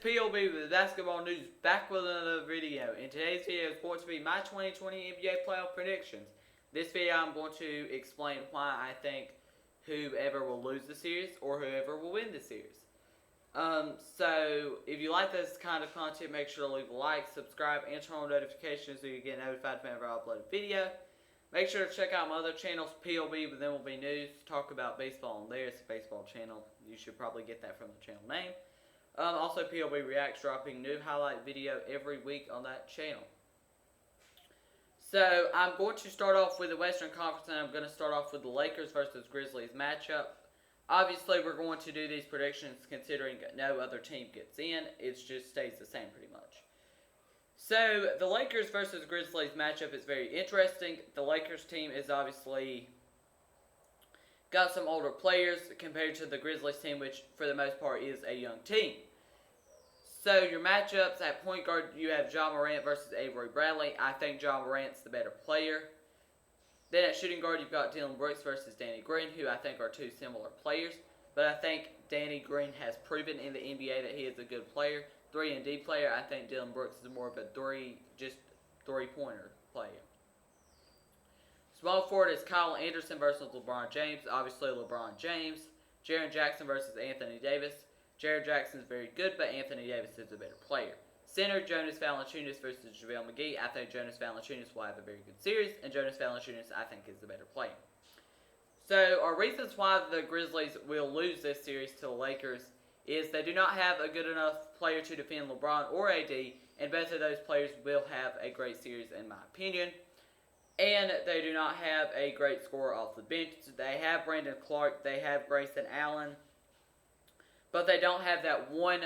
POB with Basketball News, back with another video. In today's video is going to be my 2020 NBA playoff predictions. This video I'm going to explain why I think whoever will lose the series or whoever will win the series. So if you like this kind of content, make sure to leave a like, subscribe, and turn on notifications so you get notified whenever I upload a video. Make sure to check out my other channels, POB, but then will be news. Talk about baseball on there. It's a baseball channel. You should probably get that from the channel name. Also, POB Reacts, dropping new highlight video every week on that channel. So, I'm going to start off with the Western Conference, and I'm going to start off with the Lakers versus Grizzlies matchup. Obviously, we're going to do these predictions considering no other team gets in. It just stays the same pretty much. So, the Lakers versus Grizzlies matchup is very interesting. The Lakers team is obviously got some older players compared to the Grizzlies team, which for the most part is a young team. So your matchups at point guard, you have Ja Morant versus Avery Bradley. I think Ja Morant's the better player. Then at shooting guard, you've got Dillon Brooks versus Danny Green, who I think are two similar players. But I think Danny Green has proven in the NBA that he is a good player. 3-and-D player. I think Dillon Brooks is more of a three-pointer player. Small forward is Kyle Anderson versus LeBron James. Obviously, LeBron James. Jaren Jackson versus Anthony Davis. Jaren Jackson is very good, but Anthony Davis is a better player. Center, Jonas Valanciunas versus JaVale McGee. I think Jonas Valanciunas will have a very good series, and Jonas Valanciunas, I think, is the better player. So, our reasons why the Grizzlies will lose this series to the Lakers is they do not have a good enough player to defend LeBron or AD, and both of those players will have a great series, in my opinion. And they do not have a great scorer off the bench. They have Brandon Clark, they have Grayson Allen, but they don't have that one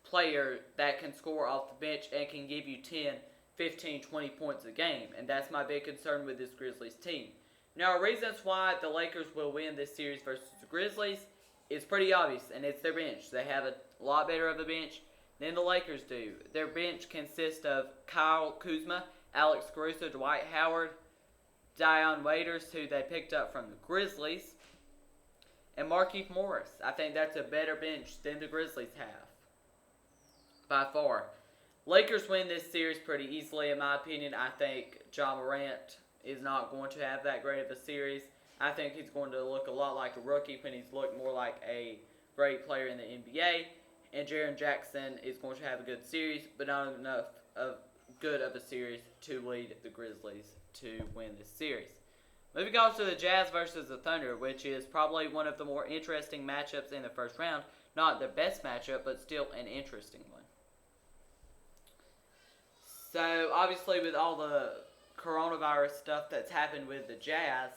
player that can score off the bench and can give you 10, 15, 20 points a game. And that's my big concern with this Grizzlies team. Now, reasons why the Lakers will win this series versus the Grizzlies is pretty obvious, and it's their bench. They have a lot better of a bench than the Lakers do. Their bench consists of Kyle Kuzma, Alex Caruso, Dwight Howard, Dion Waiters, who they picked up from the Grizzlies, and Markieff Morris. I think that's a better bench than the Grizzlies have, by far. Lakers win this series pretty easily, in my opinion. I think Ja Morant is not going to have that great of a series. I think he's going to look a lot like a rookie when he's looked more like a great player in the NBA. And Jaren Jackson is going to have a good series, but not enough of good of a series to lead the Grizzlies to win this series. Moving on to the Jazz versus the Thunder, which is probably one of the more interesting matchups in the first round. Not the best matchup, but still an interesting one. So, obviously, with all the coronavirus stuff that's happened with the Jazz,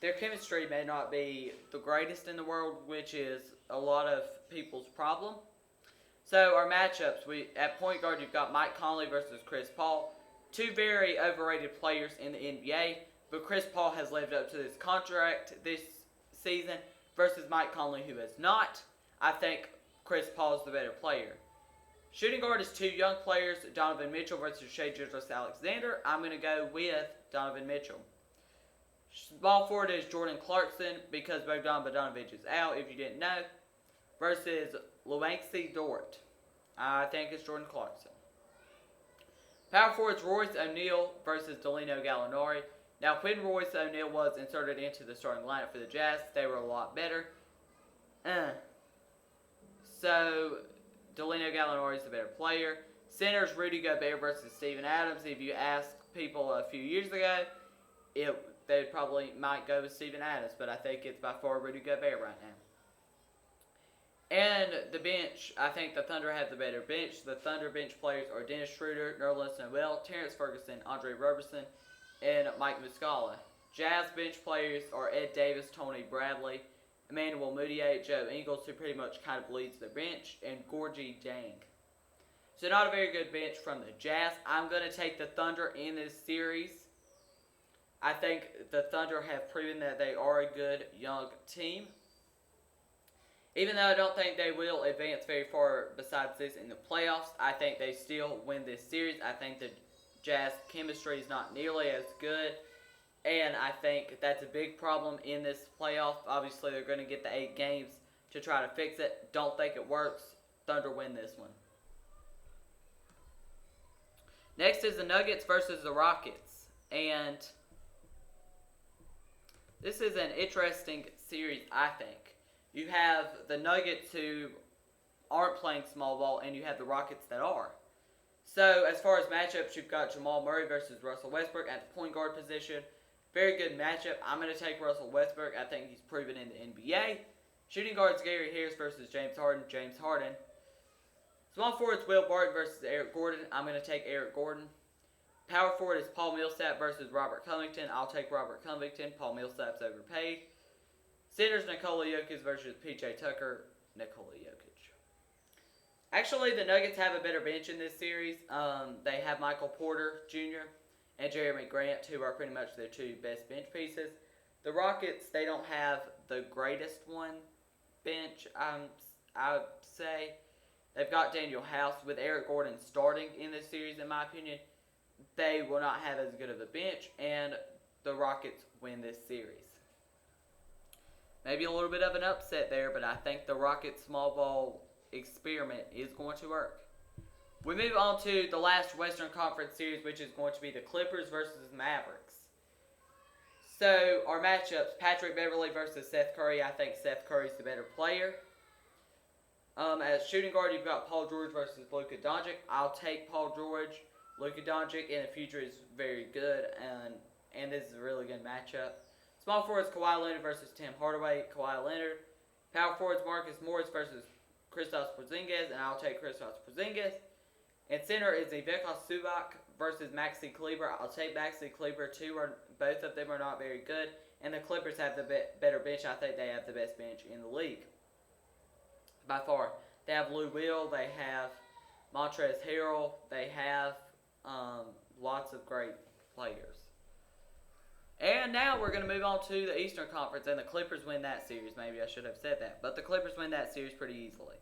their chemistry may not be the greatest in the world, which is a lot of people's problem. So, our matchups, at point guard, you've got Mike Conley versus Chris Paul. Two very overrated players in the NBA, but Chris Paul has lived up to this contract this season versus Mike Conley, who has not. I think Chris Paul is the better player. Shooting guard is two young players, Donovan Mitchell versus Shai Gilgeous-Alexander. I'm going to go with Donovan Mitchell. Small forward is Jordan Clarkson, because Bogdan Bogdanovic is out, if you didn't know, versus Luanxy Dort. I think it's Jordan Clarkson. Power forward is Royce O'Neal versus Danilo Gallinari. Now, when Royce O'Neal was inserted into the starting lineup for the Jazz, they were a lot better. So, Danilo Gallinari is the better player. Center is Rudy Gobert versus Steven Adams. If you asked people a few years ago, they probably might go with Steven Adams, but I think it's by far Rudy Gobert right now. And the bench, I think the Thunder have the better bench. The Thunder bench players are Dennis Schroeder, Nerlens Noel, Terrence Ferguson, Andre Roberson, and Mike Muscala. Jazz bench players are Ed Davis, Tony Bradley, Emmanuel Mudiay, Joe Ingles, who pretty much kind of leads the bench, and Gorgie Dang. So not a very good bench from the Jazz. I'm going to take the Thunder in this series. I think the Thunder have proven that they are a good young team. Even though I don't think they will advance very far besides this in the playoffs, I think they still win this series. I think the Jazz chemistry is not nearly as good, and I think that's a big problem in this playoff. Obviously, they're going to get the 8 games to try to fix it. Don't think it works. Thunder win this one. Next is the Nuggets versus the Rockets. And this is an interesting series, I think. You have the Nuggets who aren't playing small ball, and you have the Rockets that are. So, as far as matchups, you've got Jamal Murray versus Russell Westbrook at the point guard position. Very good matchup. I'm going to take Russell Westbrook. I think he's proven in the NBA. Shooting guards, Gary Harris versus James Harden. James Harden. Small forwards, Will Barton versus Eric Gordon. I'm going to take Eric Gordon. Power forward is Paul Millsap versus Robert Covington. I'll take Robert Covington. Paul Millsap's overpaid. Centers, Nikola Jokic versus P.J. Tucker. Nikola Jokic. Actually, the Nuggets have a better bench in this series. They have Michael Porter Jr. and Jeremy Grant, who are pretty much their two best bench pieces. The Rockets, they don't have the greatest one bench, I would say. They've got Daniel House. With Eric Gordon starting in this series, in my opinion, they will not have as good of a bench, and the Rockets win this series. Maybe a little bit of an upset there, but I think the Rockets small ball experiment is going to work. We move on to the last Western Conference series, which is going to be the Clippers versus Mavericks. So, our matchups, Patrick Beverley versus Seth Curry. I think Seth Curry's the better player. As shooting guard, you've got Paul George versus Luka Doncic. I'll take Paul George. Luka Doncic in the future is very good, and this is a really good matchup. Small forwards, Kawhi Leonard versus Tim Hardaway. Kawhi Leonard. Power forwards, Marcus Morris versus Kristaps Porzingis, and I'll take Kristaps Porzingis. And center is Ivica Zubac versus Maxi Kleber. I'll take Maxi Kleber. Both of them are not very good, and the Clippers have the better bench. I think they have the best bench in the league by far. They have Lou Will. They have Montrezl Harrell. They have lots of great players. And now we're going to move on to the Eastern Conference, and the Clippers win that series. Maybe I should have said that, but the Clippers win that series pretty easily.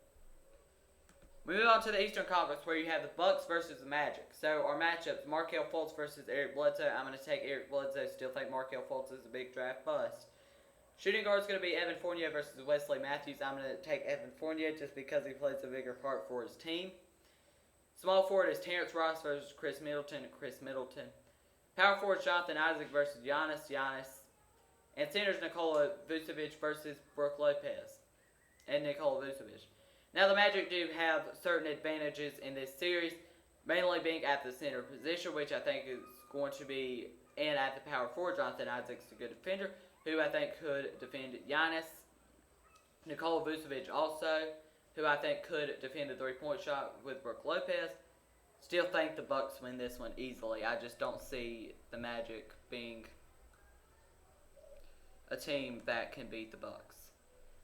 We move on to the Eastern Conference, where you have the Bucks versus the Magic. So our matchups, Markelle Fultz versus Eric Bledsoe. I'm going to take Eric Bledsoe. Still think Markelle Fultz is a big draft bust. Shooting guard is going to be Evan Fournier versus Wesley Matthews. I'm going to take Evan Fournier just because he plays a bigger part for his team. Small forward is Terrence Ross versus Chris Middleton. Chris Middleton. Power forward Jonathan Isaac versus Giannis. Giannis. And centers Nikola Vucevic versus Brook Lopez. And Nikola Vucevic. Now the Magic do have certain advantages in this series, mainly being at the center position, which I think is going to be, and at the power forward, Jonathan Isaac's a good defender, who I think could defend Giannis. Nikola Vucevic also, who I think could defend the three-point shot with Brook Lopez. Still think the Bucks win this one easily. I just don't see the Magic being a team that can beat the Bucks.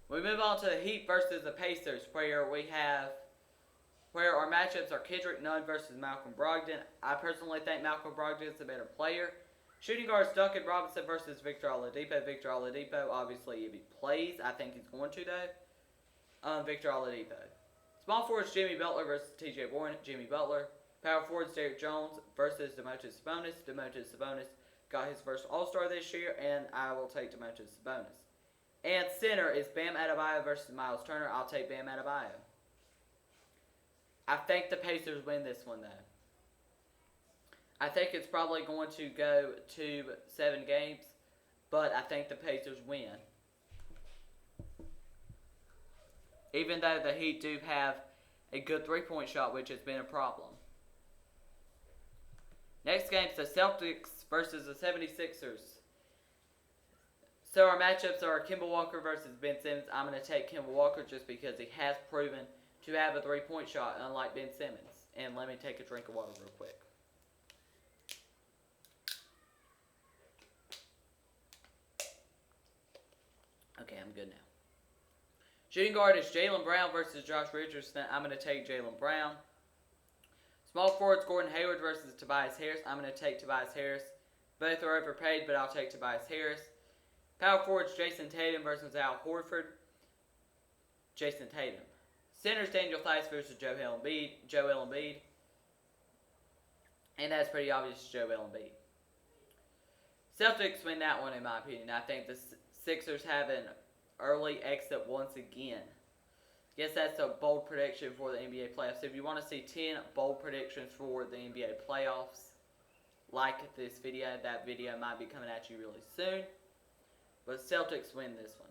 We move on to the Heat versus the Pacers, where our matchups are Kendrick Nunn versus Malcolm Brogdon. I personally think Malcolm Brogdon is a better player. Shooting guards Duncan Robinson versus Victor Oladipo. Victor Oladipo, obviously, if he plays, I think he's going to though. Victor Oladipo. Small forwards Jimmy Butler versus T.J. Warren. Jimmy Butler. Power forwards Derrick Jones versus Domantas Sabonis. Domantas Sabonis got his first All-Star this year, and I will take Domantas Sabonis. And center is Bam Adebayo versus Miles Turner. I'll take Bam Adebayo. I think the Pacers win this one, though. I think it's probably going to go to 7 games, but I think the Pacers win. Even though the Heat do have a good three-point shot, which has been a problem. Next game is the Celtics versus the 76ers. So our matchups are Kemba Walker versus Ben Simmons. I'm going to take Kemba Walker just because he has proven to have a three-point shot, unlike Ben Simmons. And let me take a drink of water real quick. Okay, I'm good now. Shooting guard is Jaylen Brown versus Josh Richardson. I'm going to take Jaylen Brown. Small forwards Gordon Hayward versus Tobias Harris. I'm going to take Tobias Harris. Both are overpaid, but I'll take Tobias Harris. Power forwards Jason Tatum versus Al Horford. Jason Tatum. Centers Daniel Theis versus Joel Embiid. And that's pretty obvious, Joel Embiid. Celtics win that one in my opinion. I think the Sixers have an early exit once again. Guess that's a bold prediction for the NBA playoffs. If you want to see 10 bold predictions for the NBA playoffs, like this video. That video might be coming at you really soon. But Celtics win this one.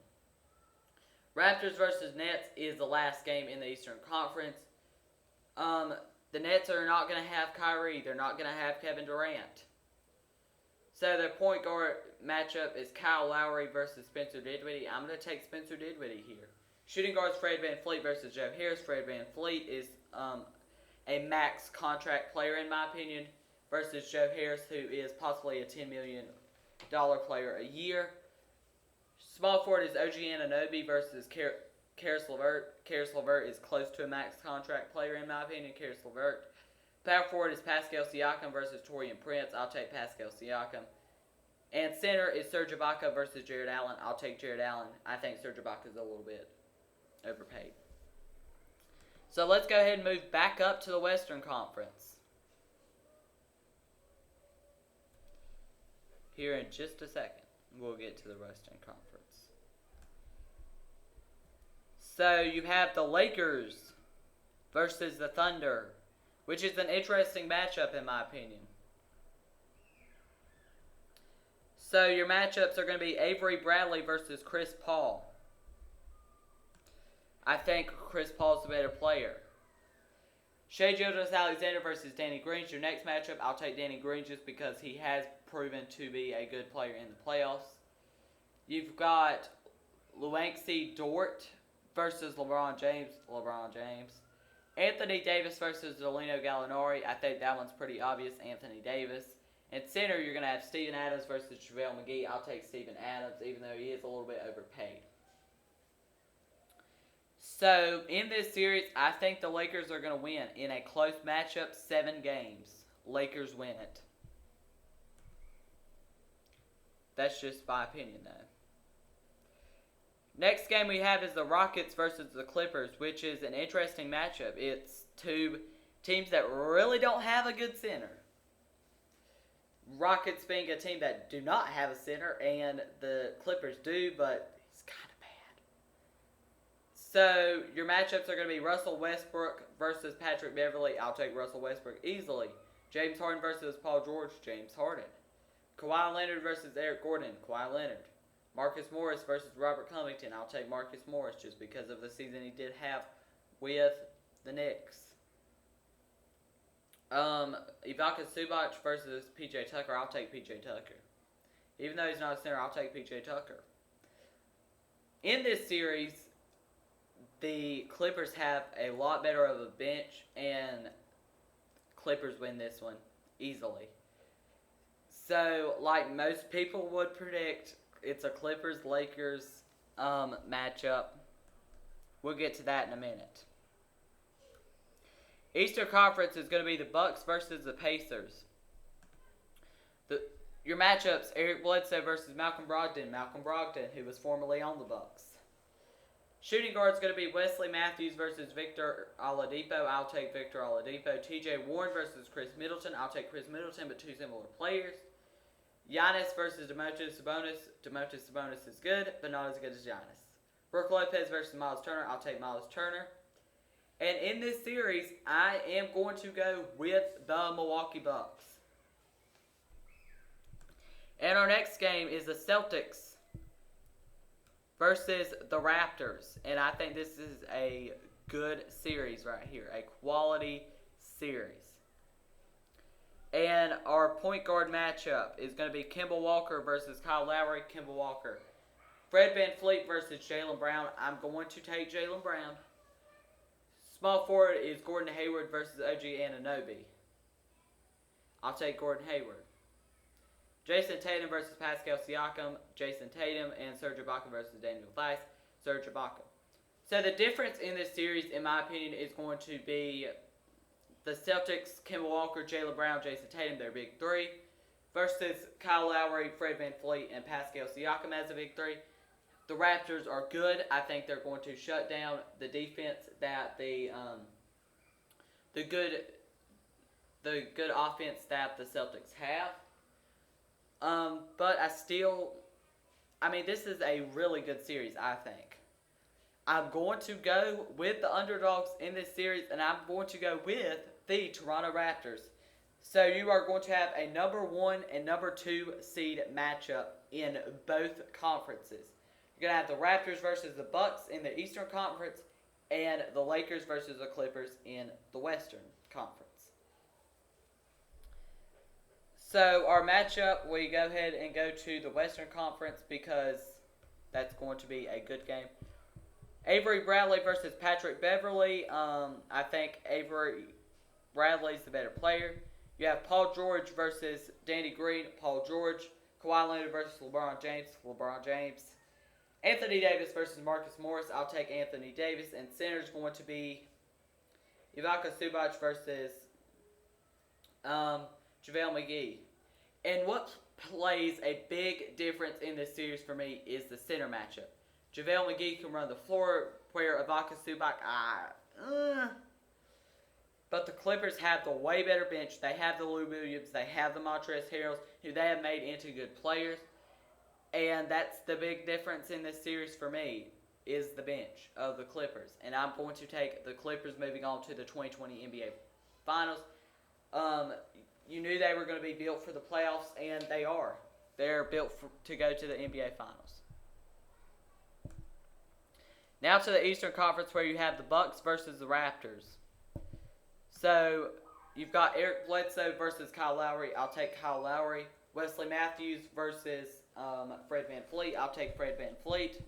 Raptors versus Nets is the last game in the Eastern Conference. The Nets are not going to have Kyrie. They're not going to have Kevin Durant. So their point guard matchup is Kyle Lowry versus Spencer Dinwiddie. I'm going to take Spencer Dinwiddie here. Shooting guards Fred VanVleet versus Joe Harris. Fred VanVleet is a max contract player in my opinion versus Joe Harris, who is possibly a $10 million player a year. Small forward is OG Anunoby versus Karis LeVert. Karis LeVert is close to a max contract player in my opinion. Karis LeVert. Power forward is Pascal Siakam versus Taurean Prince. I'll take Pascal Siakam. And center is Serge Ibaka versus Jared Allen. I'll take Jared Allen. I think Serge Ibaka is a little bit overpaid. So let's go ahead and move back up to the Western Conference. Here in just a second, we'll get to the Western Conference. So you have the Lakers versus the Thunder, which is an interesting matchup in my opinion. So your matchups are going to be Avery Bradley versus Chris Paul. I think Chris Paul's the better player. Shai Gilgeous-Alexander versus Danny Green. Your next matchup, I'll take Danny Green just because he has proven to be a good player in the playoffs. You've got Luanxy Dort versus LeBron James. Anthony Davis versus Danilo Gallinari. I think that one's pretty obvious. Anthony Davis. And center, you're going to have Steven Adams versus JaVale McGee. I'll take Steven Adams, even though he is a little bit overpaid. So, in this series, I think the Lakers are going to win. In a close matchup, 7 games. Lakers win it. That's just my opinion, though. Next game we have is the Rockets versus the Clippers, which is an interesting matchup. It's two teams that really don't have a good center. Rockets being a team that do not have a center, and the Clippers do, but he's kind of bad. So your matchups are going to be Russell Westbrook versus Patrick Beverley. I'll take Russell Westbrook easily. James Harden versus Paul George. James Harden. Kawhi Leonard versus Eric Gordon. Kawhi Leonard. Marcus Morris versus Robert Covington. I'll take Marcus Morris just because of the season he did have with the Knicks. Ivica Zubac versus P.J. Tucker. I'll take P.J. Tucker. Even though he's not a center, I'll take P.J. Tucker. In this series, the Clippers have a lot better of a bench, and Clippers win this one easily. So, like most people would predict, it's a Clippers-Lakers matchup. We'll get to that in a minute. Eastern Conference is going to be the Bucks versus the Pacers. Your matchups, Eric Bledsoe versus Malcolm Brogdon. Malcolm Brogdon, who was formerly on the Bucks. Shooting guard is going to be Wesley Matthews versus Victor Oladipo. I'll take Victor Oladipo. T.J. Warren versus Chris Middleton. I'll take Chris Middleton, but two similar players. Giannis versus Domantas Sabonis. Domantas Sabonis is good, but not as good as Giannis. Brook Lopez versus Miles Turner. I'll take Miles Turner. And in this series, I am going to go with the Milwaukee Bucks. And our next game is the Celtics versus the Raptors. And I think this is a good series right here. A quality series. And our point guard matchup is going to be Kemba Walker versus Kyle Lowry. Kemba Walker. Fred VanVleet versus Jaylen Brown. I'm going to take Jaylen Brown. Small forward is Gordon Hayward versus OG Anunoby. I'll take Gordon Hayward. Jason Tatum versus Pascal Siakam. Jason Tatum and Serge Ibaka versus Daniel Theis. Serge Ibaka. So the difference in this series, in my opinion, is going to be the Celtics, Kemba Walker, Jaylen Brown, Jason Tatum, their big three, versus Kyle Lowry, Fred VanVleet, and Pascal Siakam as a big three. The Raptors are good. I think they're going to shut down the defense that the good offense that the Celtics have. But this is a really good series, I think. I'm going to go with the underdogs in this series, and I'm going to go with the Toronto Raptors. So you are going to have a number 1 and number 2 seed matchup in both conferences. You're going to have the Raptors versus the Bucks in the Eastern Conference, and the Lakers versus the Clippers in the Western Conference. So our matchup, we go ahead and go to the Western Conference because that's going to be a good game. Avery Bradley versus Patrick Beverley. I think Avery Bradley's the better player. You have Paul George versus Danny Green. Paul George. Kawhi Leonard versus LeBron James. LeBron James. Anthony Davis versus Marcus Morris. I'll take Anthony Davis. And center is going to be Ivica Zubac versus JaVale McGee. And what plays a big difference in this series for me is the center matchup. JaVale McGee can run the floor, where Ivica Zubac, but the Clippers have the way better bench. They have the Lou Williams. They have the Montrezl Harrells, who they have made into good players. And that's the big difference in this series for me, is the bench of the Clippers. And I'm going to take the Clippers moving on to the 2020 NBA Finals. You knew they were going to be built for the playoffs, and they are. They're built to go to the NBA Finals. Now to the Eastern Conference, where you have the Bucks versus the Raptors. So you've got Eric Bledsoe versus Kyle Lowry. I'll take Kyle Lowry. Wesley Matthews versus Fred VanVleet. I'll take Fred VanVleet.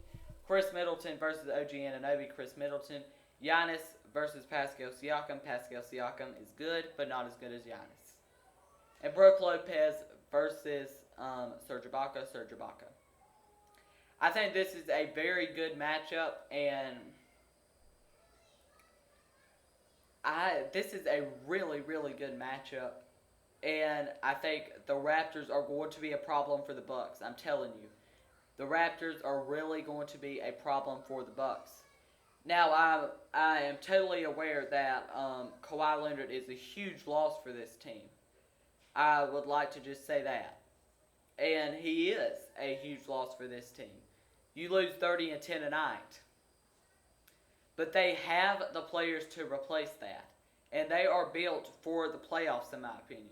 Chris Middleton versus OG Anunoby. Chris Middleton. Giannis versus Pascal Siakam. Pascal Siakam is good, but not as good as Giannis. And Brook Lopez versus Serge Ibaka. Serge Ibaka. I think this is a very good matchup, and this is a really, really good matchup. And I think the Raptors are going to be a problem for the Bucks. I'm telling you. The Raptors are really going to be a problem for the Bucks. Now, I am totally aware that Kawhi Leonard is a huge loss for this team. I would like to just say that. And he is a huge loss for this team. You lose 30-10 a night. But they have the players to replace that. And they are built for the playoffs, in my opinion.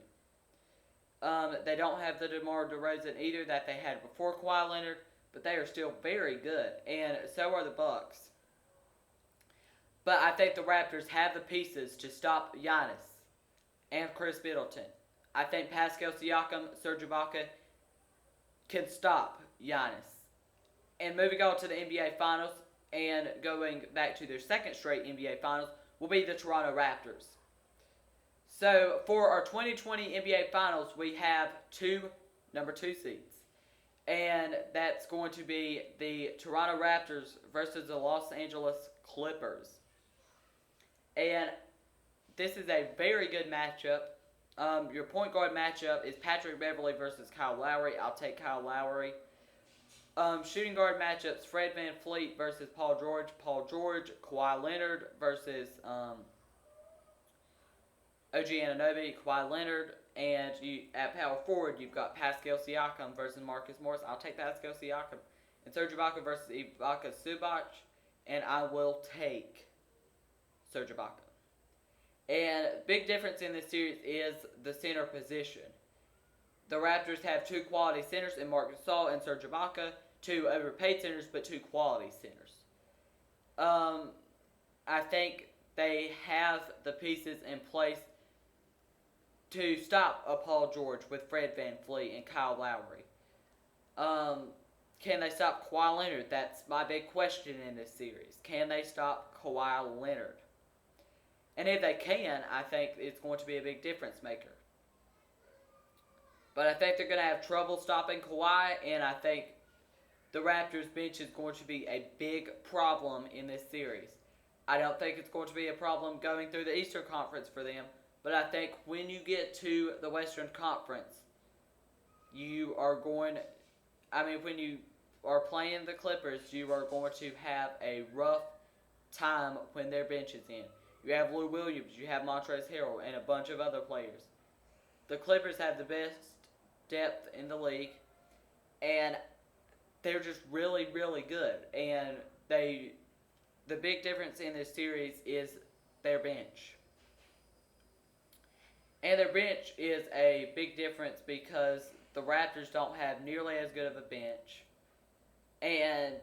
They don't have the DeMar DeRozan either that they had before Kawhi Leonard, but they are still very good. And so are the Bucks. But I think the Raptors have the pieces to stop Giannis and Chris Middleton. I think Pascal Siakam, Serge Ibaka can stop Giannis. And moving on to the NBA Finals and going back to their second straight NBA Finals will be the Toronto Raptors. So for our 2020 NBA Finals, we have number 2 seeds. And that's going to be the Toronto Raptors versus the Los Angeles Clippers. And this is a very good matchup. Your point guard matchup is Patrick Beverley versus Kyle Lowry. I'll take Kyle Lowry. Shooting guard matchups, Fred VanVleet versus Paul George. Paul George. Kawhi Leonard versus OG Anunoby. Kawhi Leonard. And at power forward, you've got Pascal Siakam versus Marcus Morris. I'll take Pascal Siakam. And Serge Ibaka versus Ivica Zubac. And I will take Serge Ibaka. And big difference in this series is the center position. The Raptors have 2 quality centers in Marc Gasol and Serge Ibaka. 2 overpaid centers, but 2 quality centers. I think they have the pieces in place to stop a Paul George with Fred VanVleet and Kyle Lowry. Can they stop Kawhi Leonard? That's my big question in this series. Can they stop Kawhi Leonard? And if they can, I think it's going to be a big difference maker. But I think they're going to have trouble stopping Kawhi, and I think the Raptors bench is going to be a big problem in this series. I don't think it's going to be a problem going through the Eastern Conference for them, but I think when you get to the Western Conference, when you are playing the Clippers, you are going to have a rough time when their bench is in. You have Lou Williams, you have Montrezl Harrell, and a bunch of other players. The Clippers have the best depth in the league, and they're just really, really good. And they the big difference in this series is their bench. And their bench is a big difference because the Raptors don't have nearly as good of a bench. And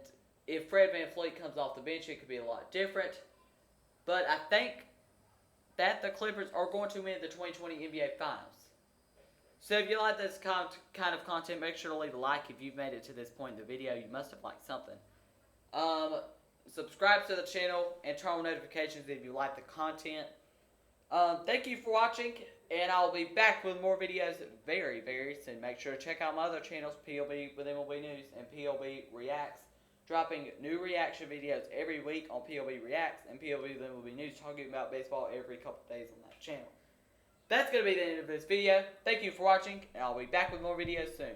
if Fred VanVleet comes off the bench, it could be a lot different. But I think that the Clippers are going to win the 2020 NBA Finals. So if you like this kind of content, make sure to leave a like. If you've made it to this point in the video, you must have liked something. Subscribe to the channel and turn on notifications if you like the content. Thank you for watching, and I'll be back with more videos very, very soon. Make sure to check out my other channels, PLB with MLB News and PLB Reacts. Dropping new reaction videos every week on PLB Reacts and PLB with MLB News, talking about baseball every couple days on that channel. That's going to be the end of this video. Thank you for watching, and I'll be back with more videos soon.